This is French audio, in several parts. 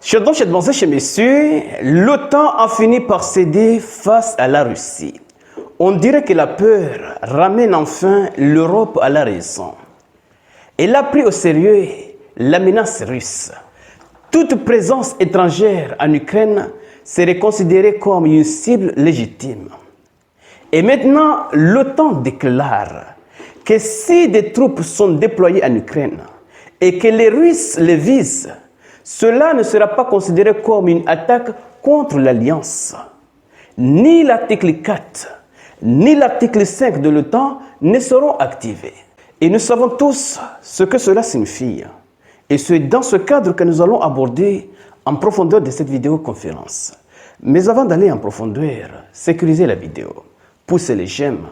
Chez messieurs, l'OTAN a fini par céder face à la Russie. On dirait que la peur ramène enfin l'Europe à la raison. Elle a pris au sérieux la menace russe. Toute présence étrangère en Ukraine serait considérée comme une cible légitime. Et maintenant, l'OTAN déclare que si des troupes sont déployées en Ukraine et que les Russes les visent, cela ne sera pas considéré comme une attaque contre l'Alliance. Ni l'article 4, ni l'article 5 de l'OTAN ne seront activés. Et nous savons tous ce que cela signifie. Et c'est dans ce cadre que nous allons aborder en profondeur de cette vidéoconférence. Mais avant d'aller en profondeur, sécurisez la vidéo, poussez les j'aime,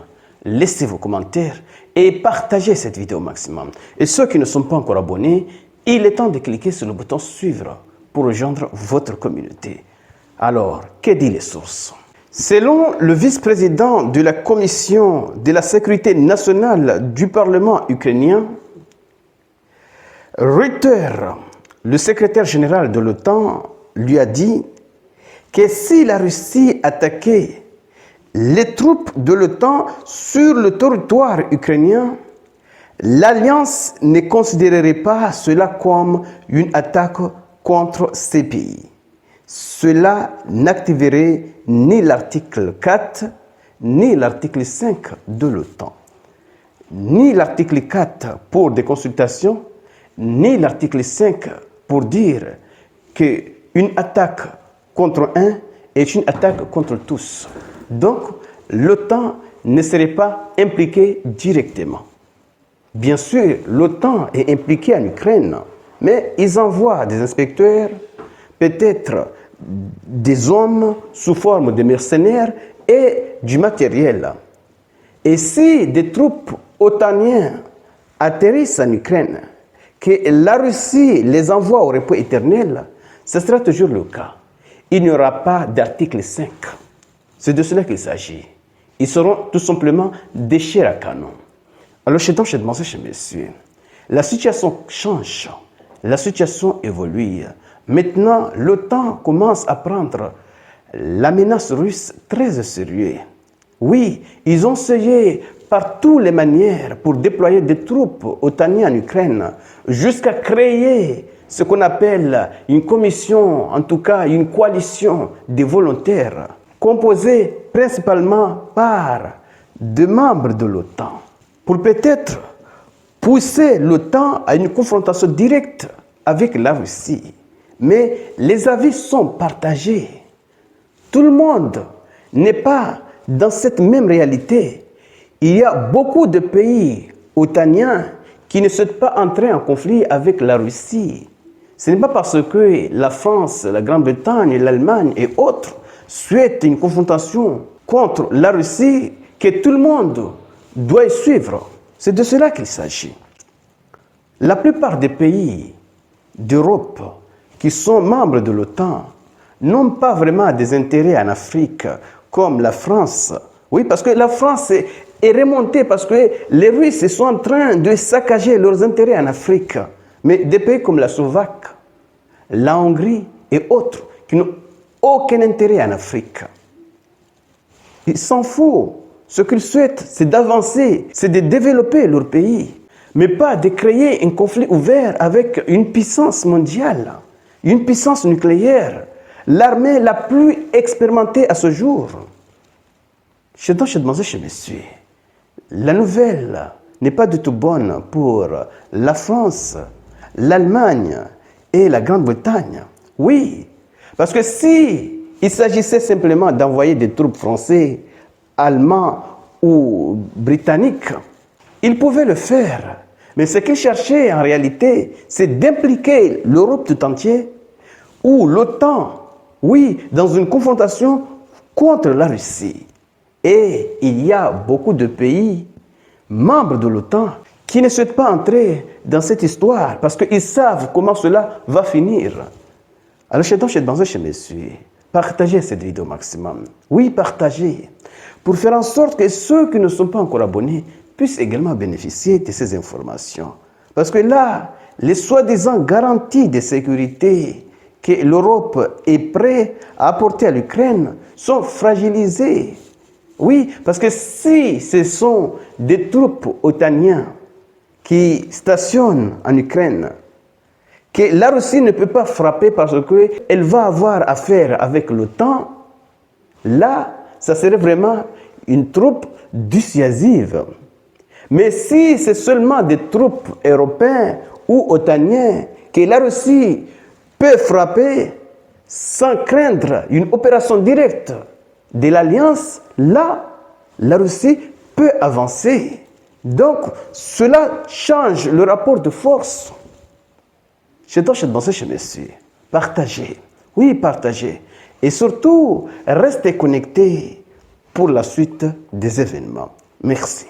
laissez vos commentaires et partagez cette vidéo au maximum. Et ceux qui ne sont pas encore abonnés, il est temps de cliquer sur le bouton suivre pour rejoindre votre communauté. Alors, que disent les sources? Selon le vice-président de la Commission de la sécurité nationale du Parlement ukrainien, Reuters, le secrétaire général de l'OTAN, lui a dit que si la Russie attaquait les troupes de l'OTAN sur le territoire ukrainien, l'Alliance ne considérerait pas cela comme une attaque contre ces pays. Cela n'activerait ni l'article 4, ni l'article 5 de l'OTAN. Ni l'article 4 pour des consultations, ni l'article 5 pour dire qu'une attaque contre un est une attaque contre tous. Donc, l'OTAN ne serait pas impliquée directement. Bien sûr, l'OTAN est impliquée en Ukraine, mais ils envoient des inspecteurs, peut-être des hommes sous forme de mercenaires et du matériel. Et si des troupes otaniennes atterrissent en Ukraine, que la Russie les envoie au repos éternel, ce sera toujours le cas. Il n'y aura pas d'article 5. C'est de cela qu'il s'agit. Ils seront tout simplement des chairs à canon. Alors, chez messieurs, la situation change, la situation évolue. Maintenant, l'OTAN commence à prendre la menace russe très au sérieux. Oui, ils ont essayé par toutes les manières pour déployer des troupes otaniennes en Ukraine, jusqu'à créer ce qu'on appelle une commission, en tout cas une coalition de volontaires, composée principalement par des membres de l'OTAN, pour peut-être pousser l'OTAN à une confrontation directe avec la Russie. Mais les avis sont partagés. Tout le monde n'est pas dans cette même réalité. Il y a beaucoup de pays otaniens qui ne souhaitent pas entrer en conflit avec la Russie. Ce n'est pas parce que la France, la Grande-Bretagne, l'Allemagne et autres souhaitent une confrontation contre la Russie que tout le monde doit y suivre. C'est de cela qu'il s'agit. La plupart des pays d'Europe qui sont membres de l'OTAN n'ont pas vraiment des intérêts en Afrique comme la France. Oui, parce que la France est remontée parce que les Russes sont en train de saccager leurs intérêts en Afrique. Mais des pays comme la Slovaque, la Hongrie et autres qui n'ont aucun intérêt en Afrique. Ils s'en foutent. Ce qu'ils souhaitent, c'est d'avancer, c'est de développer leur pays, mais pas de créer un conflit ouvert avec une puissance mondiale, une puissance nucléaire, l'armée la plus expérimentée à ce jour. Chez messieurs, la nouvelle n'est pas du tout bonne pour la France, l'Allemagne et la Grande-Bretagne. Oui, parce que si il s'agissait simplement d'envoyer des troupes françaises, allemands ou britanniques, ils pouvaient le faire. Mais ce qu'ils cherchaient en réalité, c'est d'impliquer l'Europe tout entière ou l'OTAN, oui, dans une confrontation contre la Russie. Et il y a beaucoup de pays membres de l'OTAN qui ne souhaitent pas entrer dans cette histoire parce qu'ils savent comment cela va finir. Alors, chez messieurs, partagez cette vidéo au maximum. Oui, partagez. Pour faire en sorte que ceux qui ne sont pas encore abonnés puissent également bénéficier de ces informations. Parce que là, les soi-disant garanties de sécurité que l'Europe est prête à apporter à l'Ukraine sont fragilisées. Oui, parce que si ce sont des troupes otaniennes qui stationnent en Ukraine, que la Russie ne peut pas frapper parce qu'elle va avoir affaire avec l'OTAN, là, ça serait vraiment une troupe dissuasive. Mais si c'est seulement des troupes européennes ou otaniennes que la Russie peut frapper sans craindre une opération directe de l'Alliance, là, la Russie peut avancer. Donc, cela change le rapport de force. Je dois penser chez monsieur. Partagez. Oui, partagez. Et surtout, restez connectés pour la suite des événements. Merci.